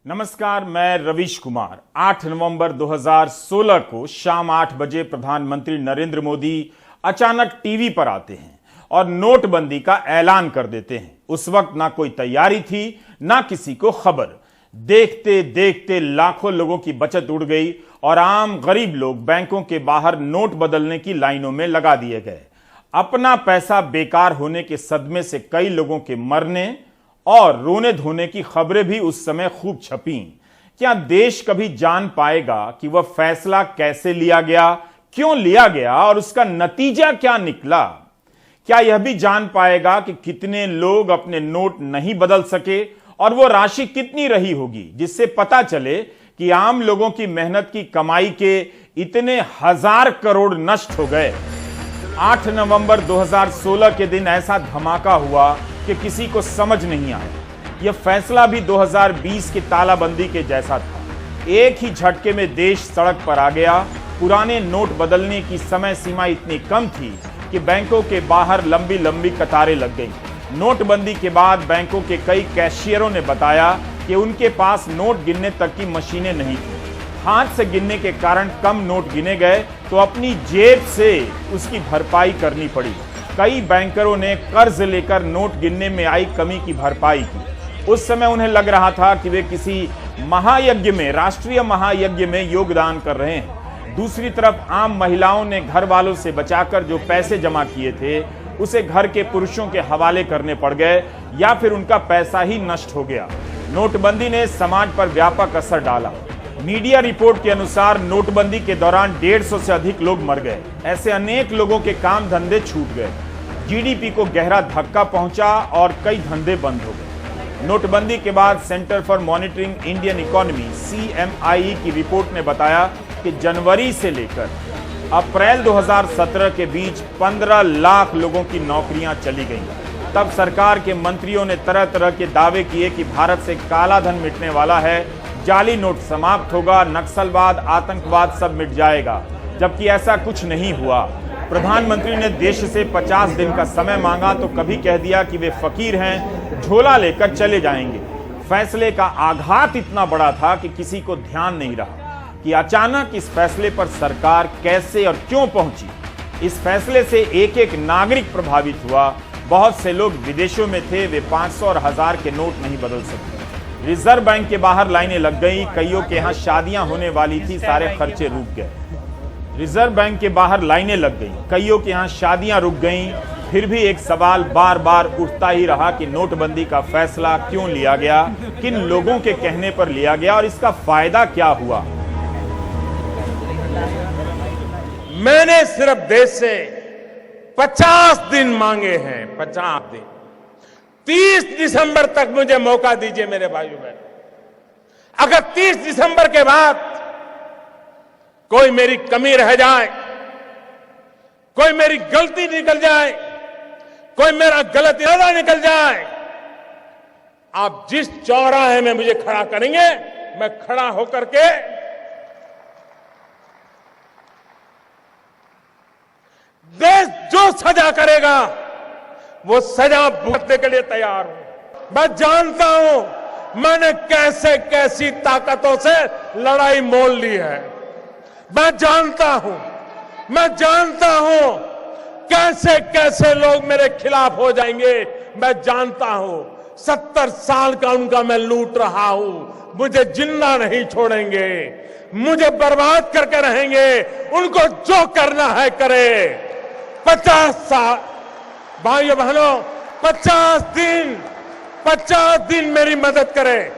नमस्कार, मैं रवीश कुमार। 8 नवंबर 2016 को शाम 8 बजे प्रधानमंत्री नरेंद्र मोदी अचानक टीवी पर आते हैं और नोटबंदी का ऐलान कर देते हैं। उस वक्त ना कोई तैयारी थी, ना किसी को खबर। देखते देखते लाखों लोगों की बचत उड़ गई और आम गरीब लोग बैंकों के बाहर नोट बदलने की लाइनों में लगा दिए गए। अपना पैसा बेकार होने के सदमे से कई लोगों के मरने और रोने धोने की खबरें भी उस समय खूब छपी। क्या देश कभी जान पाएगा कि वह फैसला कैसे लिया गया, क्यों लिया गया और उसका नतीजा क्या निकला? क्या यह भी जान पाएगा कि कितने लोग अपने नोट नहीं बदल सके और वो राशि कितनी रही होगी, जिससे पता चले कि आम लोगों की मेहनत की कमाई के इतने हजार करोड़ नष्ट हो गए। 8 नवंबर 2016 के दिन ऐसा धमाका हुआ कि किसी को समझ नहीं आया। यह फैसला भी 2020 की तालाबंदी के जैसा था। एक ही झटके में देश सड़क पर आ गया। पुराने नोट बदलने की समय सीमा इतनी कम थी कि बैंकों के बाहर लंबी लंबी कतारें लग गई। नोटबंदी के बाद बैंकों के कई कैशियरों ने बताया कि उनके पास नोट गिनने तक की मशीनें नहीं थी। हाथ से गिनने के कारण कम नोट गिने गए तो अपनी जेब से उसकी भरपाई करनी पड़ी। कई बैंकरों ने कर्ज लेकर नोट गिनने में आई कमी की भरपाई की। उस समय उन्हें लग रहा था कि वे किसी महायज्ञ में, राष्ट्रीय महायज्ञ में योगदान कर रहे हैं। दूसरी तरफ आम महिलाओं ने घर वालों से बचाकर जो पैसे जमा किए थे उसे घर के पुरुषों के हवाले करने पड़ गए या फिर उनका पैसा ही नष्ट हो गया। नोटबंदी ने समाज पर व्यापक असर डाला। मीडिया रिपोर्ट के अनुसार नोटबंदी के दौरान 150 से अधिक लोग मर गए। ऐसे अनेक लोगों के काम धंधे छूट गए। जीडीपी को गहरा धक्का पहुंचा और कई धंधे बंद हो गए। नोटबंदी के बाद centre for monitoring Indian economy CMI की रिपोर्ट ने बताया कि जनवरी से लेकर अप्रैल 2017 के बीच 15 लाख लोगों की नौकरियां चली गईं। तब सरकार के मंत्रियों ने तरह तरह के दावे किए कि भारत से काला धन मिटने वाला है, जाली नोट समाप्त होगा, नक्सलवाद, आतंकवाद सब मिट जाएगा, जबकि ऐसा कुछ नहीं हुआ। प्रधानमंत्री ने देश से 50 दिन का समय मांगा तो कभी कह दिया कि वे फकीर हैं, झोला लेकर चले जाएंगे। फैसले का आघात इतना बड़ा था कि किसी को ध्यान नहीं रहा कि अचानक इस फैसले पर सरकार कैसे और क्यों पहुंची। इस फैसले से एक एक नागरिक प्रभावित हुआ। बहुत से लोग विदेशों में थे, वे 500 और 1000 के नोट नहीं बदल सकते। रिजर्व बैंक के बाहर लाइनें लग गई। कईयों के यहाँ शादियां होने वाली थी, सारे खर्चे रुक गए। रिजर्व बैंक के बाहर लाइनें लग गई, कईयों के यहाँ शादियां रुक गईं। फिर भी एक सवाल बार बार उठता ही रहा कि नोटबंदी का फैसला क्यों लिया गया, किन लोगों के कहने पर लिया गया और इसका फायदा क्या हुआ। मैंने सिर्फ देश से 50 दिन मांगे हैं, 50 दिन। 30 दिसंबर तक मुझे मौका दीजिए मेरे भाइयों बहनों। अगर 30 दिसंबर के बाद कोई मेरी कमी रह जाए, कोई मेरी गलती निकल जाए, कोई मेरा गलत इरादा निकल जाए, आप जिस चौराहे में मुझे खड़ा करेंगे, मैं खड़ा होकर के देश जो सजा करेगा वो सजा भुगतने के लिए तैयार हूं। मैं जानता हूं मैंने कैसे कैसी ताकतों से लड़ाई मोल ली है। मैं जानता हूं कैसे कैसे लोग मेरे खिलाफ हो जाएंगे। मैं जानता हूं 70 साल का उनका मैं लूट रहा हूं। मुझे जिंदा नहीं छोड़ेंगे, मुझे बर्बाद करके रहेंगे। उनको जो करना है करे। 50 साल भाइयों बहनों, 50 दिन मेरी मदद करें।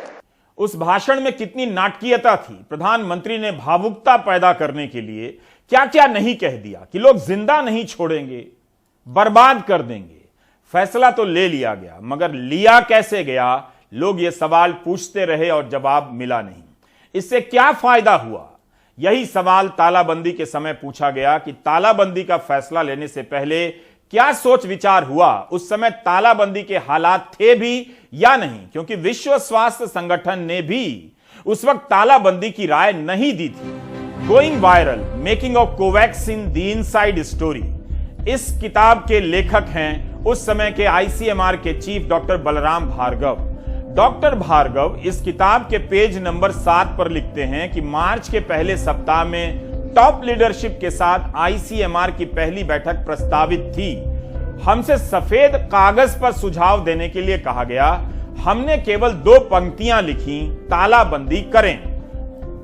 उस भाषण में कितनी नाटकीयता थी। प्रधानमंत्री ने भावुकता पैदा करने के लिए क्या क्या नहीं कह दिया कि लोग जिंदा नहीं छोड़ेंगे, बर्बाद कर देंगे। फैसला तो ले लिया गया, मगर लिया कैसे गया, लोग ये सवाल पूछते रहे और जवाब मिला नहीं। इससे क्या फायदा हुआ, यही सवाल तालाबंदी के समय पूछा गया कि तालाबंदी का फैसला लेने से पहले क्या सोच विचार हुआ। उस समय तालाबंदी के हालात थे भी या नहीं, क्योंकि विश्व स्वास्थ्य संगठन ने भी उस वक्त तालाबंदी की राय नहीं दी थी। Going viral, making of Covaxin the inside story, इस किताब के लेखक हैं उस समय के ICMR के chief doctor Balram Bhargav. Doctor Bhargav इस किताब के पेज नंबर 7 पर लिखते हैं कि मार्च के पहले सप्ताह में टॉप लीडरशिप के साथ आईसीएमआर की पहली बैठक प्रस्तावित थी। हमसे सफेद कागज पर सुझाव देने के लिए कहा गया। हमने केवल 2 पंक्तियां लिखी, तालाबंदी करें।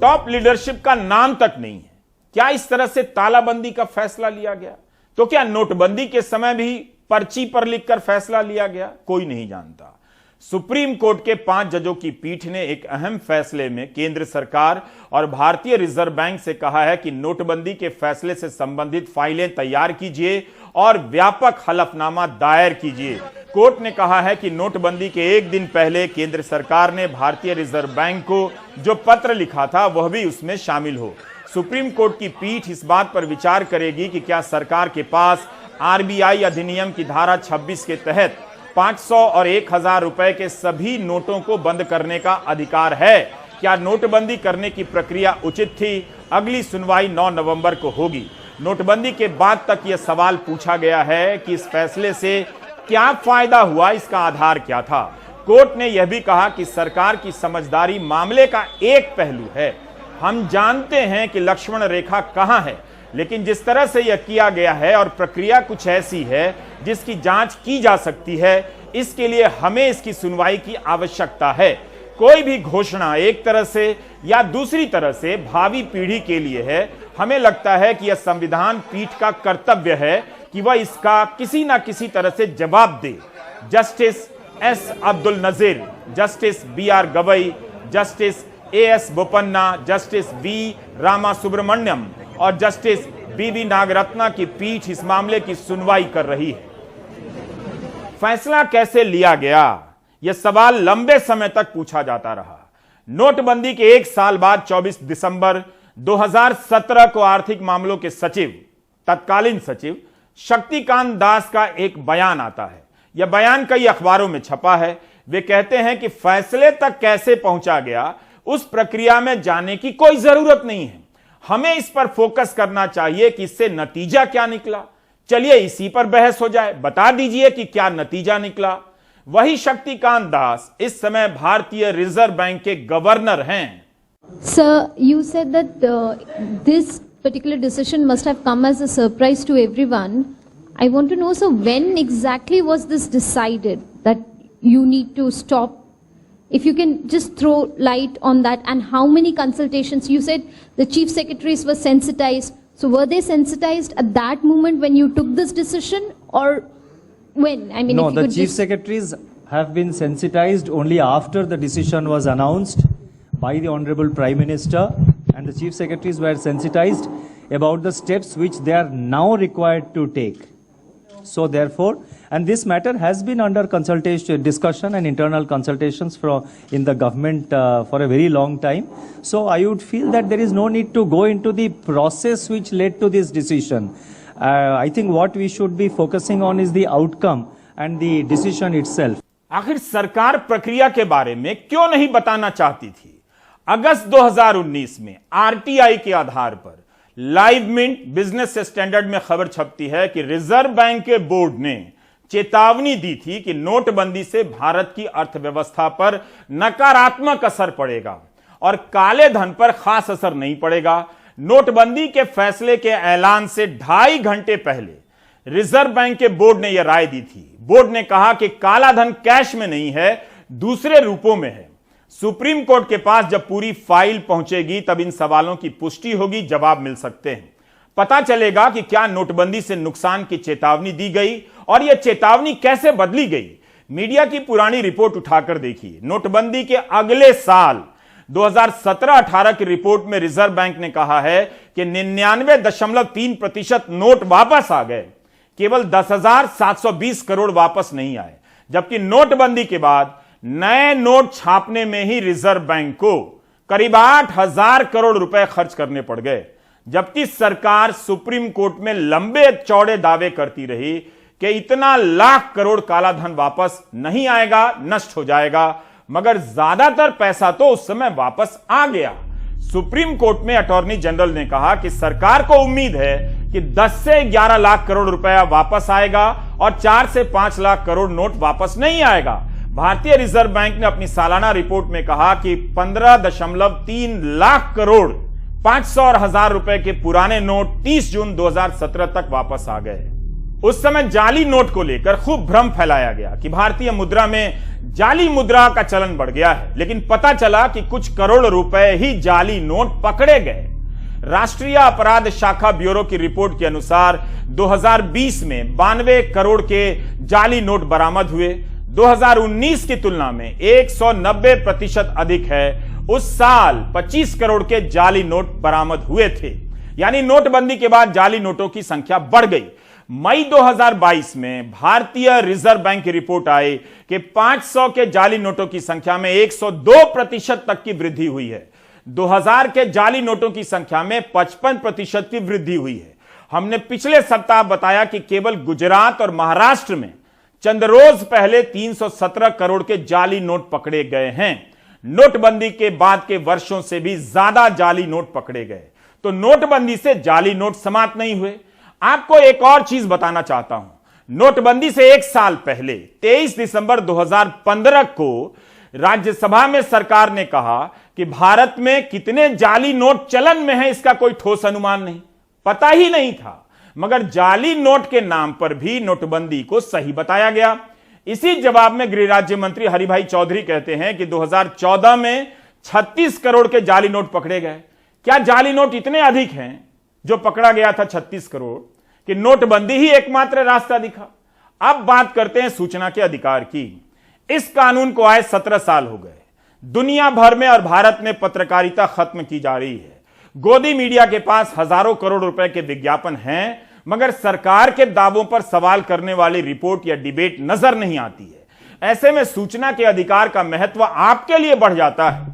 टॉप लीडरशिप का नाम तक नहीं है। क्या इस तरह से तालाबंदी का फैसला लिया गया? तो क्या नोटबंदी के समय भी पर्ची पर लिखकर फैसला लिया गया? कोई नहीं जानता। सुप्रीम कोर्ट के 5 जजों की पीठ ने एक अहम फैसले में केंद्र सरकार और भारतीय रिजर्व बैंक से कहा है कि नोटबंदी के फैसले से संबंधित फाइलें तैयार कीजिए और व्यापक हलफनामा दायर कीजिए। कोर्ट ने कहा है कि नोटबंदी के एक दिन पहले केंद्र सरकार ने भारतीय रिजर्व बैंक को जो पत्र लिखा था वह भी उसमें शामिल हो। सुप्रीम कोर्ट की पीठ इस बात पर विचार करेगी कि क्या सरकार के पास आरबीआई अधिनियम की धारा 26 के तहत 500 और 1000 रुपए के सभी नोटों को बंद करने का अधिकार है। क्या नोटबंदी करने की प्रक्रिया उचित थी? अगली सुनवाई 9 नवंबर को होगी। नोटबंदी के बाद तक यह सवाल पूछा गया है कि इस फैसले से क्या फायदा हुआ, इसका आधार क्या था। कोर्ट ने यह भी कहा कि सरकार की समझदारी मामले का एक पहलू है। हम जानते हैं कि लक्ष्मण रेखा कहां है, लेकिन जिस तरह से यह किया गया है और प्रक्रिया कुछ ऐसी है जिसकी जांच की जा सकती है, इसके लिए हमें इसकी सुनवाई की आवश्यकता है। कोई भी घोषणा एक तरह से या दूसरी तरह से भावी पीढ़ी के लिए है। हमें लगता है कि यह संविधान पीठ का कर्तव्य है कि वह इसका किसी ना किसी तरह से जवाब दे। Justice S Abdul Nazeer, justice BR Gavai, justice AS Bopanna, justice V Rama Subramanian और जस्टिस BB नागरत्ना की पीठ इस मामले की सुनवाई कर रही है। फैसला कैसे लिया गया, यह सवाल लंबे समय तक पूछा जाता रहा। नोटबंदी के 1 साल बाद 24 दिसंबर 2017 को आर्थिक मामलों के सचिव, तत्कालीन सचिव शक्तिकांत दास का एक बयान आता है। यह बयान कई अखबारों में छपा है। वे कहते हैं कि फैसले तक कैसे पहुंचा गया, उस प्रक्रिया में जाने की कोई जरूरत नहीं है। हमें इस पर फोकस करना चाहिए कि इससे नतीजा क्या निकला। चलिए इसी पर बहस हो जाए। बता दीजिए कि क्या नतीजा निकला। वही शक्तिकांत दास इस समय भारतीय रिजर्व बैंक के गवर्नर हैं। Sir, you said that this particular decision must have come as a surprise to everyone. I want to know, sir, when exactly was this decided that you need to stop? If you can just throw light on that, and how many consultations? You said the chief secretaries were sensitized. So were they sensitized at that moment when you took this decision, or when? I mean, no, if you the could chief just... secretaries have been sensitized only after the decision was announced by the Honorable Prime Minister, and the chief secretaries were sensitized about the steps which they are now required to take. So therefore, and this matter has been under consultation, discussion and internal consultations in the government for a very long time. So I would feel that there is no need to go into the process which led to this decision. I think what we should be focusing on is the outcome and the decision itself. आखिर सरकार प्रक्रिया के बारे में क्यों नहीं बताना चाहती थी? अगस्त 2019 में आरटीआई के आधार पर लाइव मिंट बिजनेस स्टैंडर्ड में खबर छपती है कि रिजर्व बैंक के बोर्ड ने चेतावनी दी थी कि नोटबंदी से भारत की अर्थव्यवस्था पर नकारात्मक असर पड़ेगा और काले धन पर खास असर नहीं पड़ेगा। नोटबंदी के फैसले के ऐलान से 2.5 घंटे पहले रिजर्व बैंक के बोर्ड ने यह राय दी थी। बोर्ड ने कहा कि काला धन कैश में नहीं है, दूसरे रूपों में है। सुप्रीम कोर्ट के पास जब पूरी फाइल पहुंचेगी तब इन सवालों की पुष्टि होगी, जवाब मिल सकते हैं। पता चलेगा कि क्या नोटबंदी से नुकसान की चेतावनी दी गई और यह चेतावनी कैसे बदली गई। मीडिया की पुरानी रिपोर्ट उठाकर देखिए। नोटबंदी के अगले साल 2017-18 की रिपोर्ट में रिजर्व बैंक ने कहा है कि 99.3% नोट वापस आ गए, केवल 10,720 करोड़ वापस नहीं आए। जबकि नोटबंदी के बाद नए नोट छापने में ही रिजर्व बैंक को करीब 8,000 करोड़ रुपए खर्च करने पड़ गए। जबकि सरकार सुप्रीम कोर्ट में लंबे चौड़े दावे करती रही कि इतना लाख करोड़ काला धन वापस नहीं आएगा, नष्ट हो जाएगा, मगर ज्यादातर पैसा तो उस समय वापस आ गया। सुप्रीम कोर्ट में अटॉर्नी जनरल ने कहा कि सरकार को उम्मीद है कि 10 से 11 लाख करोड़ रुपया वापस आएगा और 4 से 5 लाख करोड़ नोट वापस नहीं आएगा। भारतीय रिजर्व बैंक ने अपनी सालाना रिपोर्ट में कहा कि 15.3 लाख करोड़ 500 और 1000 रुपए के पुराने नोट 30 जून 2017 तक वापस आ गए। उस समय जाली नोट को लेकर खूब भ्रम फैलाया गया कि भारतीय मुद्रा में जाली मुद्रा का चलन बढ़ गया है, लेकिन पता चला कि कुछ करोड़ रुपए ही जाली नोट पकड़े गए। राष्ट्रीय अपराध शाखा ब्यूरो की रिपोर्ट के अनुसार 2020 में 92 करोड़ के जाली नोट बरामद हुए। 2019 की तुलना में 190% अधिक है। उस साल 25 करोड़ के जाली नोट बरामद हुए थे, यानी नोटबंदी के बाद जाली नोटों की संख्या बढ़ गई। मई 2022 में भारतीय रिजर्व बैंक की रिपोर्ट आई कि 500 के जाली नोटों की संख्या में 102% तक की वृद्धि हुई है। 2000 के जाली नोटों की संख्या में 55% की वृद्धि हुई है। हमने पिछले सप्ताह बताया कि केवल गुजरात और महाराष्ट्र में चंद रोज पहले 317 करोड़ के जाली नोट पकड़े गए हैं। नोटबंदी के बाद के वर्षों से भी ज्यादा जाली नोट पकड़े गए। तो नोटबंदी से जाली नोट समाप्त नहीं हुए। आपको एक और चीज बताना चाहता हूं। नोटबंदी से एक साल पहले 23 दिसंबर 2015 को राज्यसभा में सरकार ने कहा कि भारत में कितने जाली नोट चलन में है इसका कोई ठोस अनुमान नहीं, पता ही नहीं था। मगर जाली नोट के नाम पर भी नोटबंदी को सही बताया गया। इसी जवाब में गृह राज्य मंत्री हरिभाई चौधरी कहते हैं कि 2014 में 36 करोड़ के जाली नोट पकड़े गए। क्या जाली नोट इतने अधिक हैं जो पकड़ा गया था 36 करोड़ कि नोटबंदी ही एकमात्र रास्ता दिखा? अब बात करते हैं सूचना के अधिकार की। इस कानून को आए 17 साल हो गए। दुनिया भर में और भारत में पत्रकारिता खत्म की जा रही है। गोदी मीडिया के पास हजारों करोड़ रुपए के विज्ञापन हैं, मगर सरकार के दावों पर सवाल करने वाली रिपोर्ट या डिबेट नजर नहीं आती है। ऐसे में सूचना के अधिकार का महत्व आपके लिए बढ़ जाता है।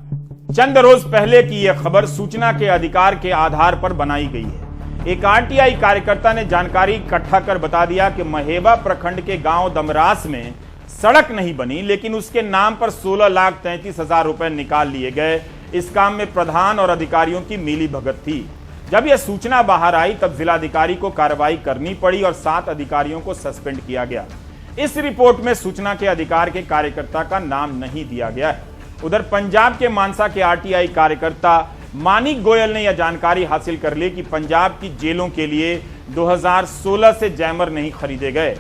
चंद रोज पहले की यह खबर सूचना के अधिकार के आधार पर बनाई गई है। एक आरटीआई कार्यकर्ता ने जानकारी इकट्ठा कर बता दिया कि महेबा प्रखंड के गांव दमरास में सड़क नहीं बनी, लेकिन उसके नाम पर 16,33,000 रुपए निकाल लिए गए। इस काम में प्रधान और अधिकारियों की मिली भगत थी। जब यह सूचना बाहर आई तब जिलाधिकारी को कार्रवाई करनी पड़ी और 7 अधिकारियों को सस्पेंड किया गया। इस रिपोर्ट में सूचना के अधिकार के कार्यकर्ता का नाम नहीं दिया गया है। उधर पंजाब के मानसा के आरटीआई कार्यकर्ता मानिक गोयल ने यह जानकारी हासिल कर ली कि पंजाब की जेलों के लिए 2016 से जैमर नहीं खरीदे गए।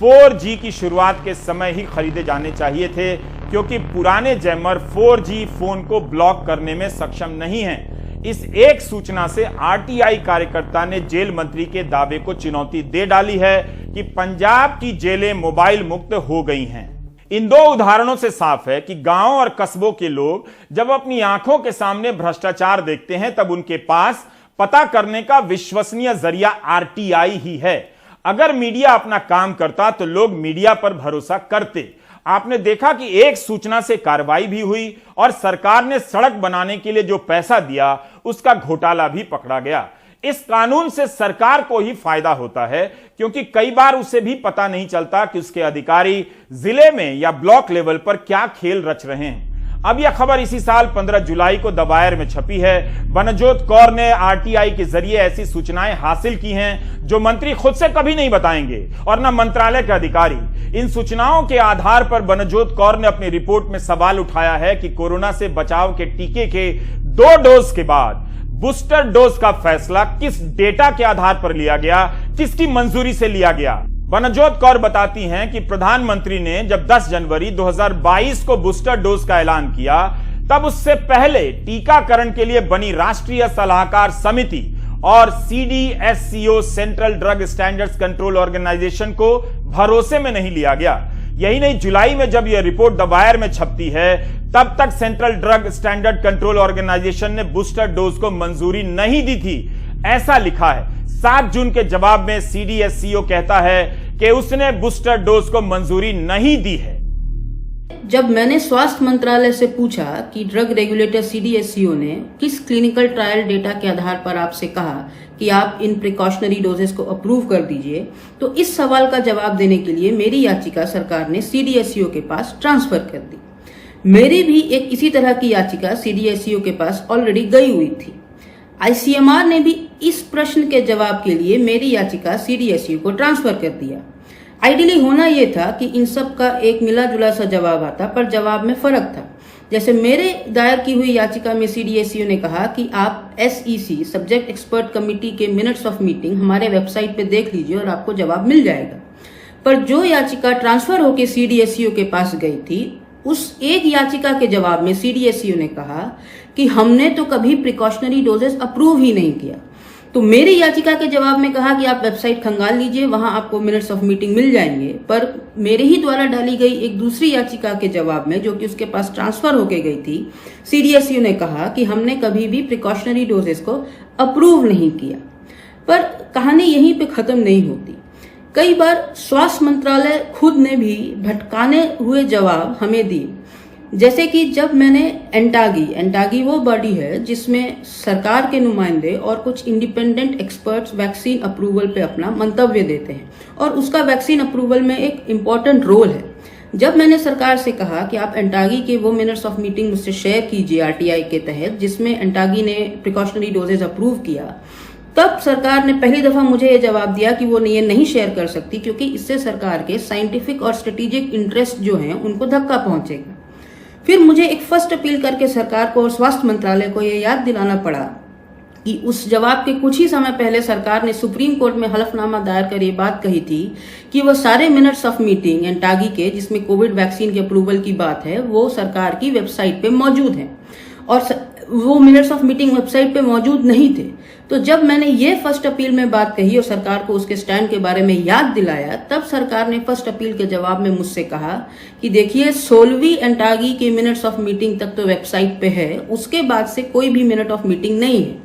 4G की शुरुआत के समय ही खरीदे जाने चाहिए थे, क्योंकि पुराने जैमर 4G फोन को ब्लॉक करने में सक्षम नहीं हैं। इस एक सूचना से आरटीआई कार्यकर्ता ने जेल मंत्री के दावे को चुनौती दे डाली है कि पंजाब की जेलें मोबाइल मुक्त हो गई हैं। इन दो उदाहरणों से साफ है कि गांव और कस्बों के लोग जब अपनी आंखों के सामने भ्रष्टाचार देखते हैं तब उनके पास पता करने का विश्वसनीय जरिया आरटीआई ही है। अगर मीडिया अपना काम करता तो लोग मीडिया पर भरोसा करते। आपने देखा कि एक सूचना से कार्रवाई भी हुई और सरकार ने सड़क बनाने के लिए जो पैसा दिया उसका घोटाला भी पकड़ा गया। इस कानून से सरकार को ही फायदा होता है, क्योंकि कई बार उसे भी पता नहीं चलता कि उसके अधिकारी जिले में या ब्लॉक लेवल पर क्या खेल रच रहे हैं। अब यह खबर इसी साल 15 जुलाई को द वायर में छपी है। बनजोत कौर ने आरटीआई के जरिए ऐसी सूचनाएं हासिल की हैं जो मंत्री खुद से कभी नहीं बताएंगे और न मंत्रालय के अधिकारी। इन सूचनाओं के आधार पर बनजोत कौर ने अपनी रिपोर्ट में सवाल उठाया है कि कोरोना से बचाव के टीके के 2 डोज के बाद बूस्टर डोज का फैसला किस डेटा के आधार पर लिया गया, किसकी मंजूरी से लिया गया। बनजोत कौर बताती हैं कि प्रधानमंत्री ने जब 10 जनवरी 2022 को बूस्टर डोज का ऐलान किया, तब उससे पहले टीकाकरण के लिए बनी राष्ट्रीय सलाहकार समिति और CDSCO central drug standards control organisation को भरोसे में नहीं लिया गया। यही नहीं, जुलाई में जब यह रिपोर्ट द वायर में छपती है तब तक central drug standard control organisation ने बूस्टर डोज को मंजूरी नहीं दी थी, ऐसा लिखा है। 7 जून के जवाब में CDSCO कहता है कि उसने बूस्टर डोज को मंजूरी नहीं दी है। जब मैंने स्वास्थ्य मंत्रालय से पूछा कि ड्रग रेगुलेटर CDSCO ने किस क्लिनिकल ट्रायल डेटा के आधार पर आपसे कहा कि आप इन प्रिकॉशनरी डोजेस को अप्रूव कर दीजिए, तो इस सवाल का जवाब देने के लिए मेरी याचिका सरकार ने CDSCO के पास ट्रांसफर कर दी। मेरी भी एक इसी तरह की याचिका CDSCO के पास ऑलरेडी गई हुई थी। ICMR ने भी इस प्रश्न के जवाब के लिए मेरी याचिका CDSCO को ट्रांसफर कर दिया। आइडियली होना ये था कि इन सब का एक मिला जुला सा जवाब आता, पर जवाब में फर्क था। जैसे मेरे दायर की हुई याचिका में CDSCO ने कहा कि आप SEC सब्जेक्ट एक्सपर्ट कमेटी के मिनट्स ऑफ मीटिंग हमारे वेबसाइट पे देख लीजिए और आपको जवाब मिल जाएगा। पर जो याचिका ट्रांसफर होकर CDSCO के पास गई थी, उस एक याचिका के जवाब में CDSCO ने कहा कि हमने तो कभी प्रिकॉशनरी डोजेस अप्रूव ही नहीं किया। तो मेरी याचिका के जवाब में कहा कि आप वेबसाइट खंगाल लीजिए, वहां आपको मिनट्स ऑफ मीटिंग मिल जाएंगे। पर मेरे ही द्वारा डाली गई एक दूसरी याचिका के जवाब में, जो कि उसके पास ट्रांसफर होके गई थी, CDSCO ने कहा कि हमने कभी भी प्रिकॉशनरी डोजेस को अप्रूव नहीं किया। पर कहानी यहीं पे खत्म नहीं होती। कई बार स्वास्थ्य मंत्रालय खुद ने भी भटकाने हुए जवाब हमें दिए। जैसे कि जब मैंने एंटागी वो बॉडी है जिसमें सरकार के नुमाइंदे और कुछ इंडिपेंडेंट एक्सपर्ट्स वैक्सीन अप्रूवल पे अपना मंतव्य देते हैं, और उसका वैक्सीन अप्रूवल में एक इम्पॉर्टेंट रोल है। जब मैंने सरकार से कहा कि आप एंटागी के वो मिनट्स ऑफ मीटिंग मुझसे शेयर कीजिए RTI के तहत जिसमें एंटागी ने प्रिकॉशनरी डोजेज अप्रूव किया, तब सरकार ने पहली दफा मुझे ये जवाब दिया कि वो ये नहीं शेयर कर सकती क्योंकि इससे सरकार के साइंटिफिक और स्ट्रेटेजिक इंटरेस्ट जो हैं उनको धक्का पहुंचेगा। फिर मुझे एक फर्स्ट अपील करके सरकार को और स्वास्थ्य मंत्रालय को यह याद दिलाना पड़ा कि उस जवाब के कुछ ही समय पहले सरकार ने सुप्रीम कोर्ट में हलफनामा दायर कर ये बात कही थी कि वो सारे मिनट्स ऑफ मीटिंग एंटागी के, जिसमें कोविड वैक्सीन के अप्रूवल की बात है, वो सरकार की वेबसाइट पे मौजूद है, और वो मिनट्स ऑफ मीटिंग वेबसाइट पे मौजूद नहीं थे। तो जब मैंने ये फर्स्ट अपील में बात कही और सरकार को उसके स्टैंड के बारे में याद दिलाया, तब सरकार ने फर्स्ट अपील के जवाब में मुझसे कहा कि देखिए 16वीं एंटागी के मिनट्स ऑफ मीटिंग तक तो वेबसाइट पे है, उसके बाद से कोई भी मिनट ऑफ मीटिंग नहीं है,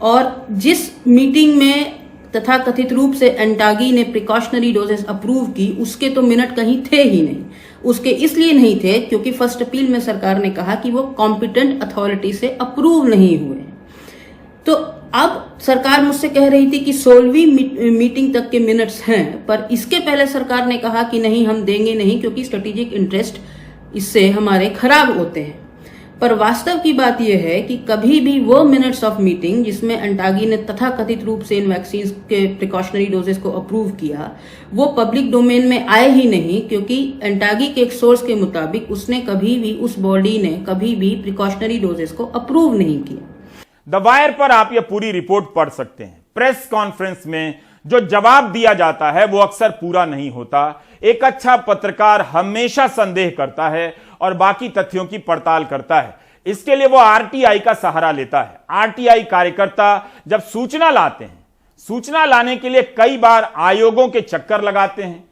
और जिस मीटिंग में तथा कथित रूप से एंटागी ने प्रिकॉशनरी डोजेस अप्रूव की, उसके तो मिनट कहीं थे ही नहीं। उसके इसलिए नहीं थे क्योंकि फर्स्ट अपील में सरकार ने कहा कि वो कॉम्पिटेंट अथॉरिटी से अप्रूव नहीं हुए। तो अब सरकार मुझसे कह रही थी कि 16वीं मीटिंग तक के मिनट्स हैं, पर इसके पहले सरकार ने कहा कि नहीं, हम देंगे नहीं क्योंकि स्ट्रेटेजिक इंटरेस्ट इससे हमारे खराब होते हैं। पर वास्तव की बात यह है कि कभी भी वो मिनट्स ऑफ मीटिंग जिसमें एंटागी ने तथा कथित रूप से इन वैक्सीन के प्रिकॉशनरी डोजेस को अप्रूव किया, वो पब्लिक डोमेन में आए ही नहीं, क्योंकि एंटागी के एक सोर्स के मुताबिक उसने कभी भी, उस बॉडी ने कभी भी प्रिकॉशनरी डोजेस को अप्रूव नहीं किया। द वायर पर आप यह पूरी रिपोर्ट पढ़ सकते हैं। प्रेस कॉन्फ्रेंस में जो जवाब दिया जाता है वो अक्सर पूरा नहीं होता। एक अच्छा पत्रकार हमेशा संदेह करता है और बाकी तथ्यों की पड़ताल करता है। इसके लिए वो RTI का सहारा लेता है। RTI कार्यकर्ता जब सूचना लाते हैं, सूचना लाने के लिए कई बार आयोगों के चक्कर लगाते हैं,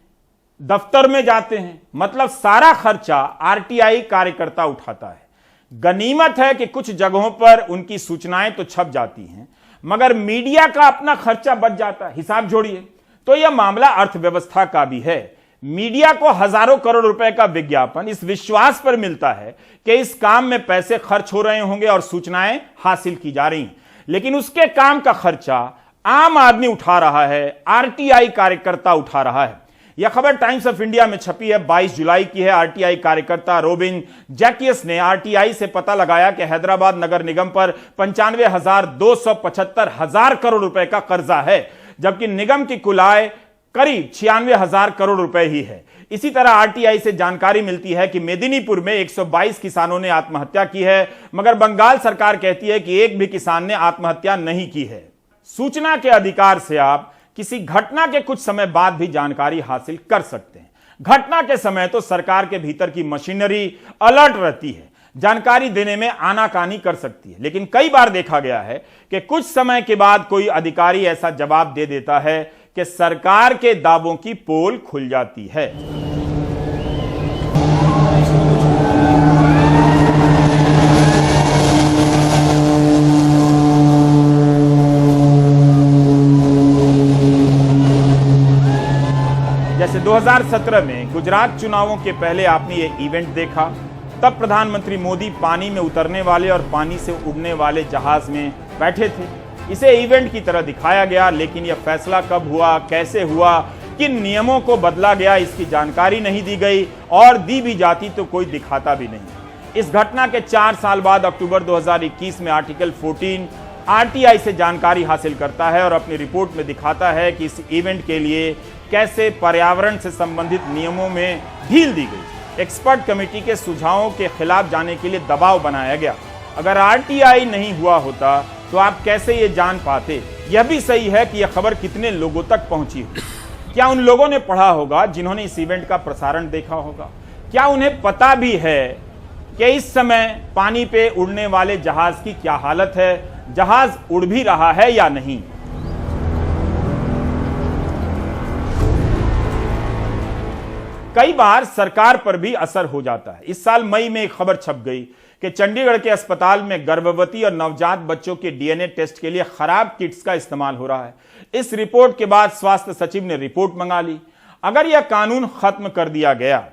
दफ्तर में जाते हैं, मतलब सारा खर्चा RTI कार्यकर्ता उठाता है। गनीमत है कि कुछ जगहों पर उनकी सूचनाएं तो छप जाती हैं, मगर मीडिया का अपना खर्चा बच जाता है। हिसाब जोड़िए तो यह मामला अर्थव्यवस्था का भी है। मीडिया को हजारों करोड़ रुपए का विज्ञापन इस विश्वास पर मिलता है कि इस काम में पैसे खर्च हो रहे होंगे और सूचनाएं हासिल की जा रही, लेकिन उसके काम का खर्चा आम आदमी उठा रहा है, RTI कार्यकर्ता उठा रहा है। यह खबर टाइम्स ऑफ इंडिया में छपी है, 22 जुलाई की है। RTI कार्यकर्ता रोबिन जैकियस ने RTI से पता लगाया कि हैदराबाद नगर निगम पर 95,275 करोड़ रुपए का कर्जा है, जबकि निगम की कुल आय करीब 96,000 करोड़ रुपए ही है। इसी तरह RTI से जानकारी मिलती है कि मेदिनीपुर में 122 किसानों ने आत्महत्या की है, मगर बंगाल सरकार कहती है कि एक भी किसान ने आत्महत्या नहीं की है। सूचना के अधिकार से आप किसी घटना के कुछ समय बाद भी जानकारी हासिल कर सकते हैं। घटना के समय तो सरकार के भीतर की मशीनरी अलर्ट रहती है, जानकारी देने में आनाकानी कर सकती है, लेकिन कई बार देखा गया है कि कुछ समय के बाद कोई अधिकारी ऐसा जवाब दे देता है कि सरकार के दावों की पोल खुल जाती है। जैसे 2017 में गुजरात चुनावों के पहले आपने ये इवेंट देखा, तब प्रधानमंत्री मोदी पानी में उतरने वाले और पानी से उड़ने वाले जहाज में बैठे थे। इसे इवेंट की तरह दिखाया गया, लेकिन यह फैसला कब हुआ, कैसे हुआ, किन नियमों को बदला गया, इसकी जानकारी नहीं दी गई, और दी भी जाती तो कोई दिखाता भी नहीं। इस घटना के 4 साल बाद अक्टूबर 2021 में आर्टिकल 14 RTI से जानकारी हासिल करता है और अपनी रिपोर्ट में दिखाता है कि इस इवेंट के लिए कैसे पर्यावरण से संबंधित नियमों में ढील दी गई, एक्सपर्ट कमेटी के सुझावों के खिलाफ जाने के लिए दबाव बनाया गया। अगर आरटीआई नहीं हुआ होता तो आप कैसे ये जान पाते? यह भी सही है कि यह खबर कितने लोगों तक पहुंची हो। क्या उन लोगों ने पढ़ा होगा जिन्होंने इस इवेंट का प्रसारण देखा होगा? क्या उन्हें पता भी है कि इस समय पानी पे उड़ने वाले जहाज की क्या हालत है, जहाज उड़ भी रहा है या नहीं? कई बार सरकार पर भी असर हो जाता है। इस साल मई में एक खबर छप गई कि चंडीगढ़ के अस्पताल में गर्भवती और नवजात बच्चों के डीएनए टेस्ट के लिए खराब किट्स का इस्तेमाल हो रहा है। इस रिपोर्ट के बाद स्वास्थ्य सचिव ने रिपोर्ट मंगा ली। अगर यह कानून खत्म कर दिया गया,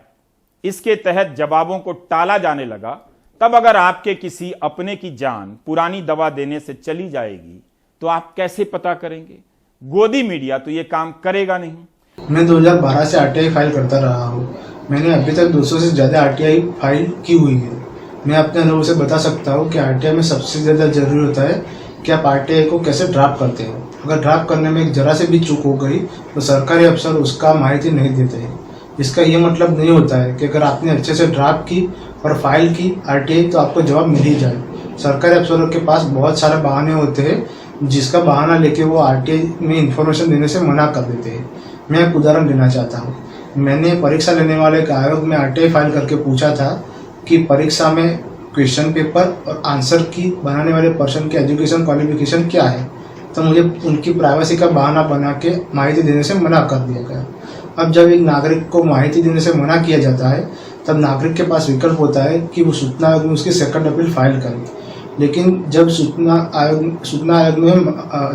इसके तहत जवाबों को टाला जाने लगा, तब अगर आपके किसी अपने की जान पुरानी दवा देने से चली जाएगी तो आप कैसे पता करेंगे? गोदी मीडिया तो यह काम करेगा नहीं। मैं 2012 से आरटीआई फाइल करता रहा हूँ। मैंने अभी तक 200 से ज़्यादा आरटीआई फाइल की हुई है। मैं अपने अनुभव से बता सकता हूँ कि आरटीआई में सबसे ज़्यादा जरूरी होता है कि आप आरटीआई को कैसे ड्राफ्ट करते हो। अगर ड्राफ्ट करने में एक जरा से भी चूक हो गई तो सरकारी अफसर उसका माहिती नहीं देते हैं। इसका ये मतलब नहीं होता है कि अगर आपने अच्छे से ड्राफ्ट की और फाइल की आरटीआई तो आपको जवाब मिल ही जाए। सरकारी अफसरों के पास बहुत सारे बहाने होते हैं, जिसका बहाना लेके वो आरटीआई में इंफॉर्मेशन देने से मना कर देते हैं। मैं एक उदाहरण देना चाहता हूँ। मैंने परीक्षा लेने वाले एक आयोग में आरटीआई फाइल करके पूछा था कि परीक्षा में क्वेश्चन पेपर और आंसर की बनाने वाले पर्सन की एजुकेशन क्वालिफिकेशन क्या है, तो मुझे उनकी प्राइवेसी का बहाना बना के माहिती देने से मना कर दिया गया। अब जब एक नागरिक को माहिती देने से मना किया जाता है तब नागरिक के पास विकल्प होता है कि वो सूचना आयोग में उसकी सेकंड अपील फाइल करे। लेकिन जब सूचना आयोग में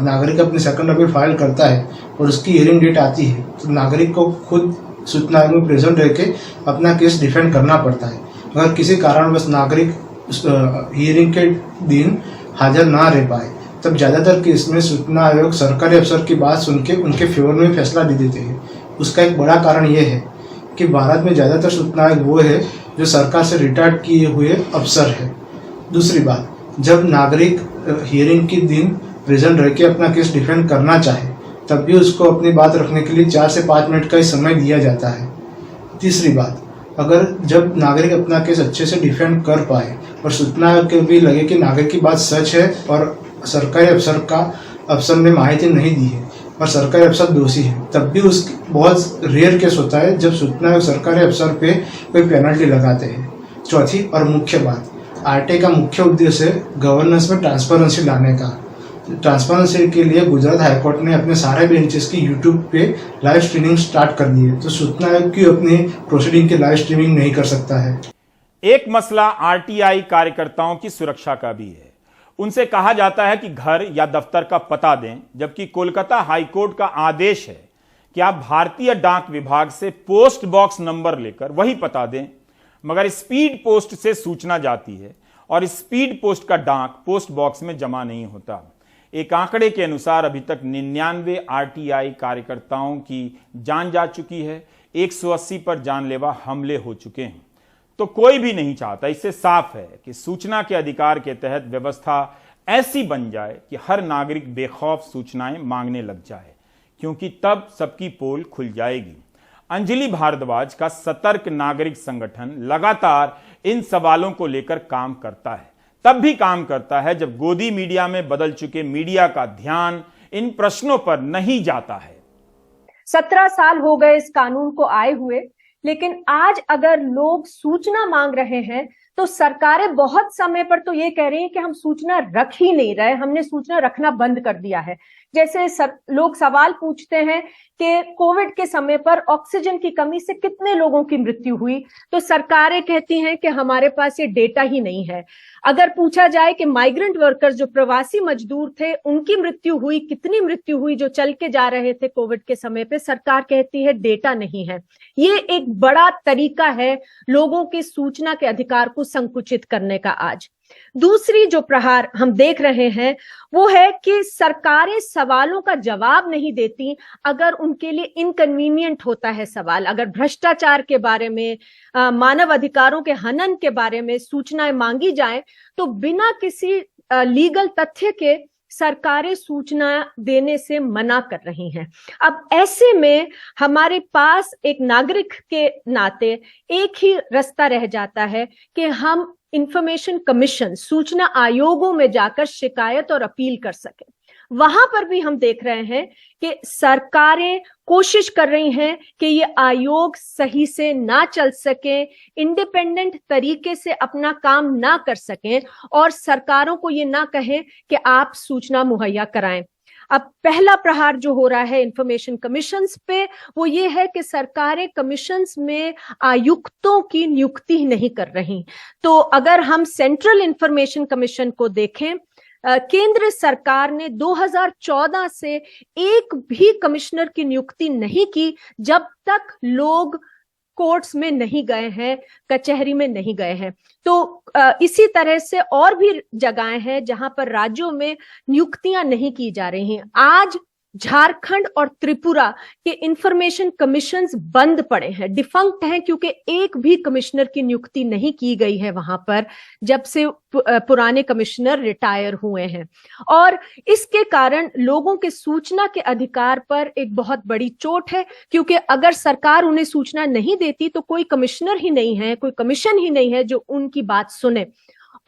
नागरिक अपनी सेकंड अपील फाइल करता है और उसकी हियरिंग डेट आती है तो नागरिक को खुद सूचना आयोग में प्रेजेंट रह के अपना केस डिफेंड करना पड़ता है। अगर किसी कारणवश नागरिक हियरिंग के दिन हाजिर ना रह पाए तब ज़्यादातर केस में सूचना आयोग सरकारी अफसर की बात सुन के उनके फेवर में फैसला दे देते हैं। उसका एक बड़ा कारण ये है कि भारत में ज़्यादातर सूचना आयोग वो है जो सरकार से रिटायर्ड किए हुए अफसर है। दूसरी बात, जब नागरिक हियरिंग के दिन प्रेजेंट रह के अपना केस डिफेंड करना चाहे तब भी उसको अपनी बात रखने के लिए 4 से 5 मिनट का ही समय दिया जाता है। तीसरी बात, अगर जब नागरिक अपना केस अच्छे से डिफेंड कर पाए और सूचना आयोग को भी लगे कि नागरिक की बात सच है और सरकारी अफसर ने माहिती नहीं दी है और सरकारी अफसर दोषी है, तब भी उस बहुत रेयर केस होता है जब सूचना आयोग सरकारी अफसर पे कोई पेनल्टी लगाते हैं। चौथी और मुख्य बात, आरटीआई का मुख्य उद्देश्य है गवर्नेंस में ट्रांसपेरेंसी लाने का। ट्रांसपेरेंसी के लिए गुजरात हाईकोर्ट ने अपने सारे बेंचेस की यूट्यूब पे लाइव स्ट्रीमिंग स्टार्ट कर दी है, तो सूचना आयोग क्यों अपनी प्रोसीडिंग की लाइव स्ट्रीमिंग नहीं कर सकता है? एक मसला आरटीआई कार्यकर्ताओं की सुरक्षा का भी है। उनसे कहा जाता है कि घर या दफ्तर का पता दें, जबकि कोलकाता हाईकोर्ट का आदेश है कि आप भारतीय डाक विभाग से पोस्ट बॉक्स नंबर लेकर वही पता दें। मगर स्पीड पोस्ट से सूचना जाती है और स्पीड पोस्ट का डाक पोस्ट बॉक्स में जमा नहीं होता। एक आंकड़े के अनुसार अभी तक 99 आरटीआई कार्यकर्ताओं की जान जा चुकी है, 180 पर जानलेवा हमले हो चुके हैं। तो कोई भी नहीं चाहता। इससे साफ है कि सूचना के अधिकार के तहत व्यवस्था ऐसी बन जाए कि हर नागरिक बेखौफ सूचनाएं मांगने लग जाए, क्योंकि तब सबकी पोल खुल जाएगी। अंजलि भारद्वाज का सतर्क नागरिक संगठन लगातार इन सवालों को लेकर काम करता है। तब भी काम करता है जब गोदी मीडिया में बदल चुके मीडिया का ध्यान इन प्रश्नों पर नहीं जाता है। 17 साल हो गए इस कानून को आए हुए, लेकिन आज अगर लोग सूचना मांग रहे हैं तो सरकारें बहुत समय पर तो ये कह रही हैं कि हम सूचना रख ही नहीं रहे, हमने सूचना रखना बंद कर दिया है। जैसे लोग सवाल पूछते हैं कि कोविड के समय पर ऑक्सीजन की कमी से कितने लोगों की मृत्यु हुई, तो सरकारें कहती हैं कि हमारे पास ये डेटा ही नहीं है। अगर पूछा जाए कि माइग्रेंट वर्कर्स जो प्रवासी मजदूर थे उनकी मृत्यु हुई, कितनी मृत्यु हुई जो चल के जा रहे थे कोविड के समय पे, सरकार कहती है डेटा नहीं है। ये एक बड़ा तरीका है लोगों की सूचना के अधिकार को संकुचित करने का। आज दूसरी जो प्रहार हम देख रहे हैं वो है कि सरकारें सवालों का जवाब नहीं देती अगर उनके लिए इनकन्वीनियंट होता है सवाल। अगर भ्रष्टाचार के बारे में, मानव अधिकारों के हनन के बारे में सूचनाएं मांगी जाएं तो बिना किसी लीगल तथ्य के सरकारें सूचना देने से मना कर रही हैं। अब ऐसे में हमारे पास एक नागरिक के नाते एक ही रास्ता रह जाता है कि हम इंफॉर्मेशन कमीशन, सूचना आयोगों में जाकर शिकायत और अपील कर सकें। वहां पर भी हम देख रहे हैं कि सरकारें कोशिश कर रही हैं कि ये आयोग सही से ना चल सके, इंडिपेंडेंट तरीके से अपना काम ना कर सकें और सरकारों को ये ना कहें कि आप सूचना मुहैया कराएं। अब पहला प्रहार जो हो रहा है इंफॉर्मेशन कमीशंस पे वो ये है कि सरकारें कमीशंस में आयुक्तों की नियुक्ति नहीं कर रही। तो अगर हम सेंट्रल इंफॉर्मेशन कमीशन को देखें, केंद्र सरकार ने 2014 से एक भी कमिश्नर की नियुक्ति नहीं की जब तक लोग कोर्ट्स में नहीं गए हैं, कचहरी में नहीं गए हैं। तो इसी तरह से और भी जगहें हैं जहां पर राज्यों में नियुक्तियां नहीं की जा रही हैं। आज झारखंड और त्रिपुरा के इंफॉर्मेशन कमीशंस बंद पड़े हैं, डिफंक्ट हैं, क्योंकि एक भी कमिश्नर की नियुक्ति नहीं की गई है वहां पर जब से पुराने कमिश्नर रिटायर हुए हैं। और इसके कारण लोगों के सूचना के अधिकार पर एक बहुत बड़ी चोट है, क्योंकि अगर सरकार उन्हें सूचना नहीं देती तो कोई कमिश्नर ही नहीं है, कोई कमीशन ही नहीं है जो उनकी बात सुने।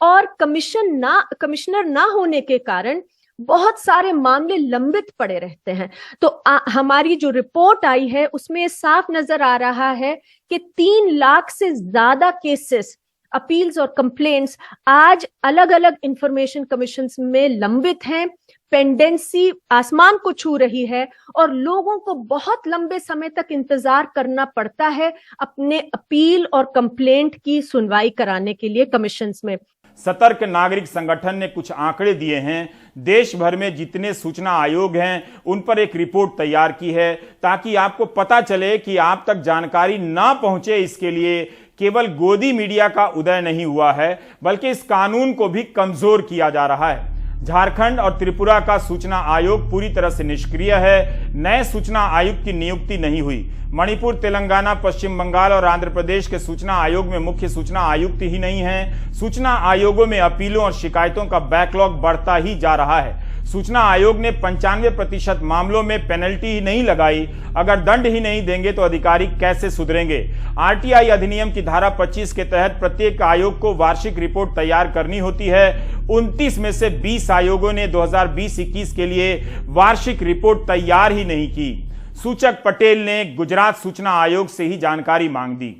और कमिश्नर ना होने के कारण बहुत सारे मामले लंबित पड़े रहते हैं। तो हमारी जो रिपोर्ट आई है उसमें साफ नजर आ रहा है कि 3 लाख से ज्यादा केसेस, अपील्स और कंप्लेंट्स आज अलग अलग इंफॉर्मेशन कमीशंस में लंबित हैं। पेंडेंसी आसमान को छू रही है और लोगों को बहुत लंबे समय तक इंतजार करना पड़ता है अपने अपील और कंप्लेंट की सुनवाई कराने के लिए कमीशंस में। सतर्क नागरिक संगठन ने कुछ आंकड़े दिए हैं। देश भर में जितने सूचना आयोग हैं उन पर एक रिपोर्ट तैयार की है ताकि आपको पता चले कि आप तक जानकारी ना पहुंचे। इसके लिए केवल गोदी मीडिया का उदय नहीं हुआ है बल्कि इस कानून को भी कमजोर किया जा रहा है। झारखंड और त्रिपुरा का सूचना आयोग पूरी तरह से निष्क्रिय है। नए सूचना आयुक्त की नियुक्ति नहीं हुई। मणिपुर, तेलंगाना, पश्चिम बंगाल और आंध्र प्रदेश के सूचना आयोग में मुख्य सूचना आयुक्त ही नहीं है। सूचना आयोगों में अपीलों और शिकायतों का बैकलॉग बढ़ता ही जा रहा है। सूचना आयोग ने 95% मामलों में पेनल्टी ही नहीं लगाई। अगर दंड ही नहीं देंगे तो अधिकारी कैसे सुधरेंगे? आरटीआई अधिनियम की धारा 25 के तहत प्रत्येक आयोग को वार्षिक रिपोर्ट तैयार करनी होती है। 29 में से 20 आयोगों ने 2020-21 के लिए वार्षिक रिपोर्ट तैयार ही नहीं की। सूचक पटेल ने गुजरात सूचना आयोग से ही जानकारी मांग दी।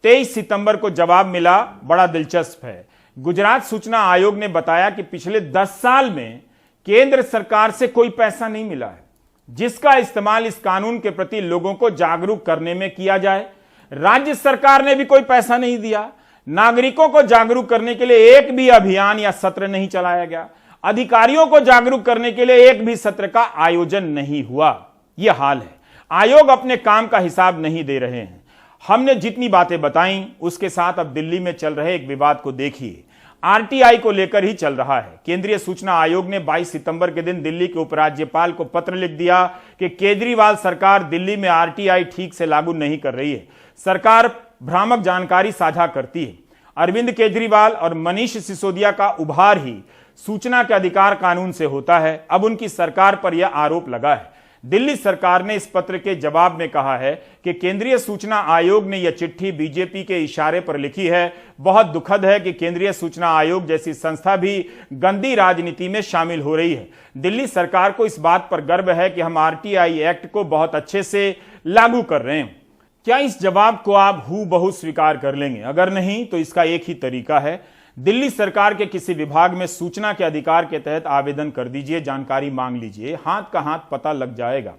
23 सितंबर को जवाब मिला, बड़ा दिलचस्प है। गुजरात सूचना आयोग ने बताया कि पिछले 10 साल में केंद्र सरकार से कोई पैसा नहीं मिला है जिसका इस्तेमाल इस कानून के प्रति लोगों को जागरूक करने में किया जाए। राज्य सरकार ने भी कोई पैसा नहीं दिया। नागरिकों को जागरूक करने के लिए एक भी अभियान या सत्र नहीं चलाया गया। अधिकारियों को जागरूक करने के लिए एक भी सत्र का आयोजन नहीं हुआ। यह हाल है। आयोग अपने काम का हिसाब नहीं दे रहे हैं। हमने जितनी बातें बताई उसके साथ अब दिल्ली में चल रहे एक विवाद को देखिए। आरटीआई को लेकर ही चल रहा है। केंद्रीय सूचना आयोग ने 22 सितंबर के दिन दिल्ली के उपराज्यपाल को पत्र लिख दिया कि केजरीवाल सरकार दिल्ली में आरटीआई ठीक से लागू नहीं कर रही है। सरकार भ्रामक जानकारी साझा करती है। अरविंद केजरीवाल और मनीष सिसोदिया का उभार ही सूचना के अधिकार कानून से होता है। अब उनकी सरकार पर यह आरोप लगा है। दिल्ली सरकार ने इस पत्र के जवाब में कहा है कि केंद्रीय सूचना आयोग ने यह चिट्ठी बीजेपी के इशारे पर लिखी है। बहुत दुखद है कि केंद्रीय सूचना आयोग जैसी संस्था भी गंदी राजनीति में शामिल हो रही है। दिल्ली सरकार को इस बात पर गर्व है कि हम आरटीआई एक्ट को बहुत अच्छे से लागू कर रहे हैं। क्या इस जवाब को आप हूबहू स्वीकार कर लेंगे? अगर नहीं तो इसका एक ही तरीका है, दिल्ली सरकार के किसी विभाग में सूचना के अधिकार के तहत आवेदन कर दीजिए, जानकारी मांग लीजिए, हाथ का हाथ पता लग जाएगा।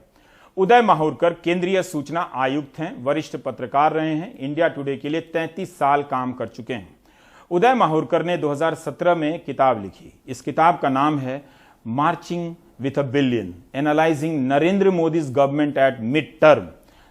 उदय माहुरकर केंद्रीय सूचना आयुक्त हैं, वरिष्ठ पत्रकार रहे हैं, इंडिया टुडे के लिए 33 साल काम कर चुके हैं। उदय माहुरकर ने 2017 में किताब लिखी। इस किताब का नाम है marching with a billion, analysing Narendra Modi's government at mid term.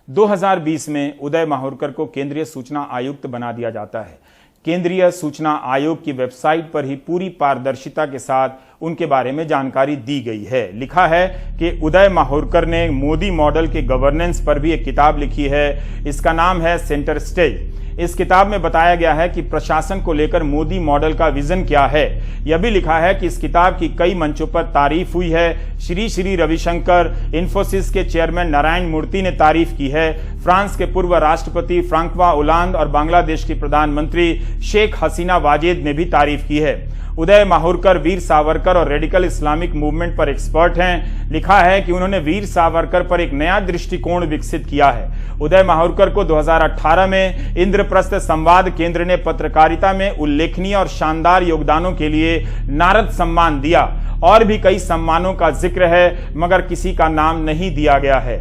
2020 में उदय माहुरकर को केंद्रीय सूचना आयुक्त बना दिया जाता है। केंद्रीय सूचना आयोग की वेबसाइट पर ही पूरी पारदर्शिता के साथ उनके बारे में जानकारी दी गई है। लिखा है कि उदय माहुरकर ने मोदी मॉडल के गवर्नेंस पर भी एक किताब लिखी है। इसका नाम है सेंटर स्टेज। इस किताब में बताया गया है कि प्रशासन को लेकर मोदी मॉडल का विजन क्या है। यह भी लिखा है कि इस किताब की कई मंचों पर तारीफ हुई है। श्री श्री रविशंकर, इन्फोसिस के चेयरमैन नारायण मूर्ति ने तारीफ की है। फ्रांस के पूर्व राष्ट्रपति फ्रांकवा ओलांद और बांग्लादेश की प्रधानमंत्री शेख हसीना वाजेद ने भी तारीफ की है। उदय माहुरकर वीर सावरकर और रेडिकल इस्लामिक मूवमेंट पर एक्सपर्ट हैं। लिखा है कि उन्होंने वीर सावरकर पर एक नया दृष्टिकोण विकसित किया है। उदय माहुरकर को 2018 में इंद्रप्रस्थ संवाद केंद्र ने पत्रकारिता में उल्लेखनीय और शानदार योगदानों के लिए नारद सम्मान दिया। और भी कई सम्मानों का जिक्र है, मगर किसी का नाम नहीं दिया गया है।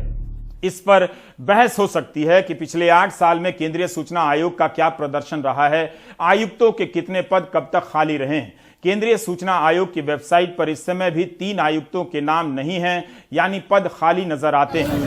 इस पर बहस हो सकती है कि पिछले 8 साल में केंद्रीय सूचना आयोग का क्या प्रदर्शन रहा है, आयुक्तों के कितने पद कब तक खाली रहे। केंद्रीय सूचना आयोग की वेबसाइट पर इस समय भी 3 आयुक्तों के नाम नहीं हैं, यानी पद खाली नजर आते हैं।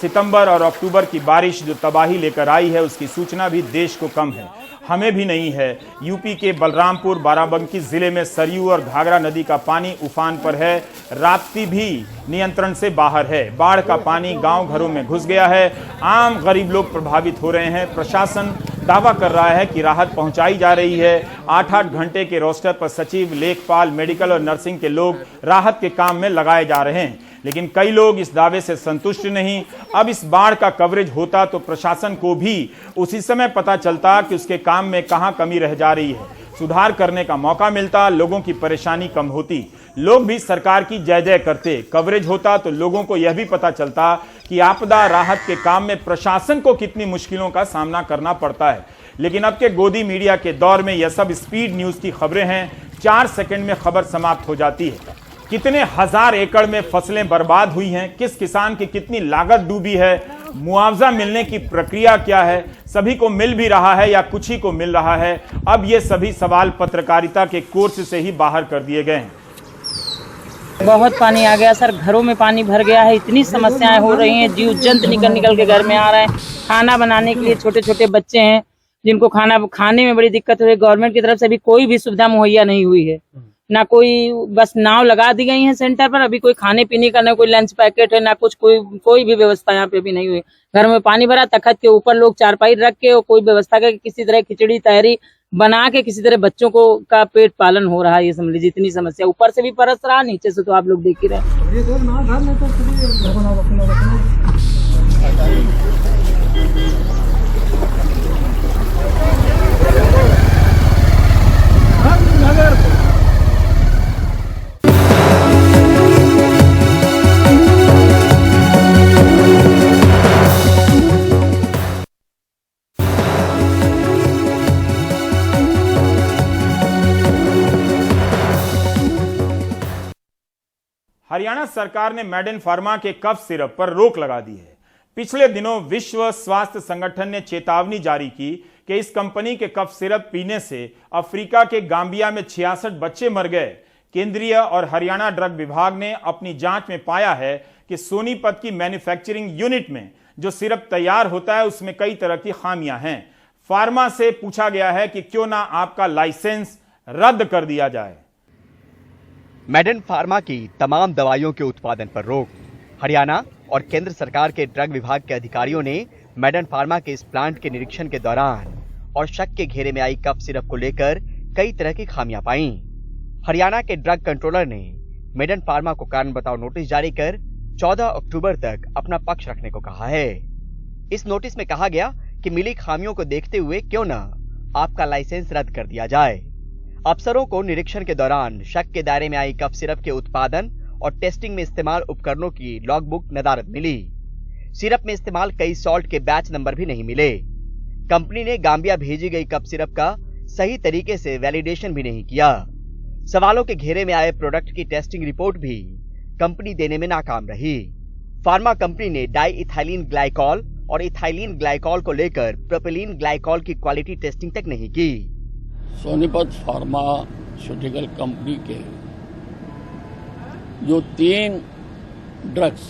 सितंबर और अक्टूबर की बारिश जो तबाही लेकर आई है, उसकी सूचना भी देश को कम है, हमें भी नहीं है। यूपी के बलरामपुर बाराबंकी जिले में सरयू और घाघरा नदी का पानी उफान पर है। राप्ती भी नियंत्रण से बाहर है। बाढ़ का पानी गांव घरों में घुस गया है। आम गरीब लोग प्रभावित हो रहे हैं। प्रशासन दावा कर रहा है कि राहत पहुंचाई जा रही है। 8-8 घंटे के रोस्टर पर सचिव, लेखपाल, मेडिकल और नर्सिंग के लोग राहत के काम में लगाए जा रहे हैं, लेकिन कई लोग इस दावे से संतुष्ट नहीं। अब इस बाढ़ का कवरेज होता तो प्रशासन को भी उसी समय पता चलता कि उसके काम में कहां कमी रह जा रही है, सुधार करने का मौका मिलता, लोगों की परेशानी कम होती, लोग भी सरकार की जय जय करते। कवरेज होता तो लोगों को यह भी पता चलता कि आपदा राहत के काम में प्रशासन को कितनी मुश्किलों का सामना करना पड़ता है। लेकिन अब के गोदी मीडिया के दौर में यह सब स्पीड न्यूज की खबरें हैं। 4 सेकंड में खबर समाप्त हो जाती है। कितने हजार एकड़ में फसलें बर्बाद हुई हैं, किस किसान की कितनी लागत डूबी है, मुआवजा मिलने की प्रक्रिया क्या है, सभी को मिल भी रहा है या कुछ ही को मिल रहा है। अब ये सभी सवाल पत्रकारिता के कोर्स से ही बाहर कर दिए गए हैं। बहुत पानी आ गया सर, घरों में पानी भर गया है, इतनी समस्याएं हो रही हैं, जीव जंतु निकल के घर में आ रहे हैं। खाना बनाने के लिए छोटे छोटे बच्चे हैं जिनको खाने में बड़ी दिक्कत हो रही है। गवर्नमेंट की तरफ से भी कोई भी सुविधा मुहैया नहीं हुई है, ना कोई, बस नाव लगा दी गई है सेंटर पर, अभी कोई खाने पीने का ना कोई लंच पैकेट है, ना कुछ कोई भी व्यवस्था यहाँ पे अभी नहीं हुई। घर में पानी भरा, तख्त के ऊपर लोग चारपाई रख के और कोई व्यवस्था करके किसी तरह खिचड़ी तहरी बना के किसी तरह बच्चों को का पेट पालन हो रहा है। ये समझ लीजिए इतनी समस्या, ऊपर से भी परस रहा, नीचे से तो आप लोग देख ही रहे। हरियाणा सरकार ने मेड इन फार्मा के कफ सिरप पर रोक लगा दी है। पिछले दिनों विश्व स्वास्थ्य संगठन ने चेतावनी जारी की कि इस कंपनी के कफ सिरप पीने से अफ्रीका के गांबिया में 66 बच्चे मर गए। केंद्रीय और हरियाणा ड्रग विभाग ने अपनी जांच में पाया है कि सोनीपत की मैन्युफैक्चरिंग यूनिट में जो सिरप तैयार होता है उसमें कई तरह की खामियां हैं। फार्मा से पूछा गया है कि क्यों ना आपका लाइसेंस रद्द कर दिया जाए। मेड इन फार्मा की तमाम दवाइयों के उत्पादन पर रोक। हरियाणा और केंद्र सरकार के ड्रग विभाग के अधिकारियों ने मेड इन फार्मा के इस प्लांट के निरीक्षण के दौरान और शक के घेरे में आई कफ सिरप को लेकर कई तरह की खामियां पाई। हरियाणा के ड्रग कंट्रोलर ने मेड इन फार्मा को कारण बताओ नोटिस जारी कर 14 अक्टूबर तक अपना पक्ष रखने को कहा है। इस नोटिस में कहा गया कि मिली खामियों को देखते हुए क्यों न आपका लाइसेंस रद्द कर दिया जाए। अफसरों को निरीक्षण के दौरान शक के दायरे में आई कफ सिरप के उत्पादन और टेस्टिंग में इस्तेमाल उपकरणों की लॉगबुक नदारद मिली। सिरप में इस्तेमाल कई सॉल्ट के बैच नंबर भी नहीं मिले। कंपनी ने गांबिया भेजी गई कफ सिरप का सही तरीके से वैलिडेशन भी नहीं किया। सवालों के घेरे में आए प्रोडक्ट की टेस्टिंग रिपोर्ट भी कंपनी देने में नाकाम रही। फार्मा कंपनी ने डाई इथाइलिन ग्लाइकॉल और इथाइलिन ग्लाइकॉल को लेकर प्रोपिलीन ग्लाइकॉल की क्वालिटी टेस्टिंग तक नहीं की। सोनीपत फार्मास्यूटिकल कंपनी के जो 3 ड्रग्स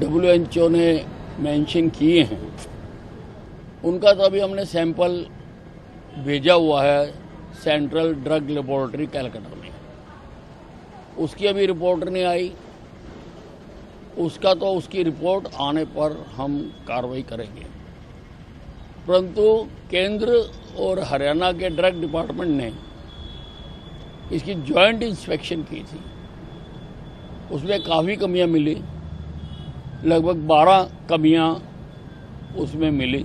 WHO ने मेंशन किए हैं उनका तो अभी हमने सैंपल भेजा हुआ है सेंट्रल ड्रग लेबोरेटरी कलकत्ता में। उसकी अभी रिपोर्ट नहीं आई उसका तो उसकी रिपोर्ट आने पर हम कार्रवाई करेंगे, परंतु केंद्र और हरियाणा के ड्रग डिपार्टमेंट ने इसकी जॉइंट इंस्पेक्शन की थी। उसमें काफ़ी कमियां मिली, लगभग 12 कमियां उसमें मिली।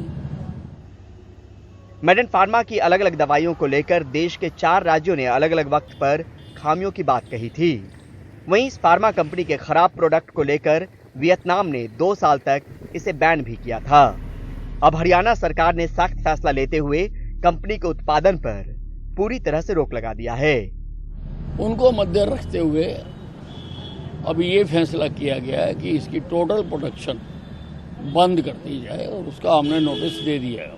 मेडेन फार्मा की अलग अलग दवाइयों को लेकर देश के 4 राज्यों ने अलग अलग वक्त पर खामियों की बात कही थी। वहीं इस फार्मा कंपनी के खराब प्रोडक्ट को लेकर वियतनाम ने 2 साल तक इसे बैन भी किया था। अब हरियाणा सरकार ने सख्त फैसला लेते हुए कंपनी के उत्पादन पर पूरी तरह से रोक लगा दिया है। उनको मद्दे रखते हुए अब ये फैसला किया गया है कि इसकी टोटल प्रोडक्शन बंद कर दी जाए और उसका हमने नोटिस दे दिया है।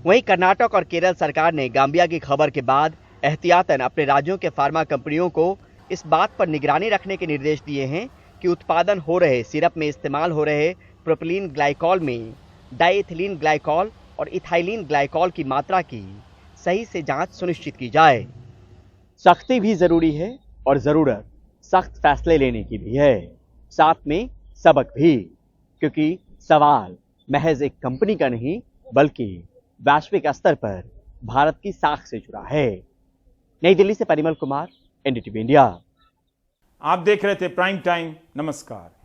वहीं कर्नाटक और केरल सरकार ने गांबिया की खबर के बाद एहतियातन अपने राज्यों के फार्मा कंपनियों को इस बात पर निगरानी रखने के निर्देश दिए हैं कि उत्पादन हो रहे सिरप में इस्तेमाल हो रहे प्रोपिलीन ग्लाइकॉल में डाइएथिलीन ग्लाइकॉल और इथाइलीन ग्लाइकॉल की मात्रा की सही से जांच सुनिश्चित की जाए। सख्ती भी जरूरी है और जरूरत सख्त फैसले लेने की भी है, साथ में सबक भी, क्योंकि सवाल महज एक कंपनी का नहीं बल्कि वैश्विक स्तर पर भारत की साख से जुड़ा है। नई दिल्ली से परिमल कुमार, एनडीटीवी इंडिया। आप देख रहे थे प्राइम टाइम। नमस्कार।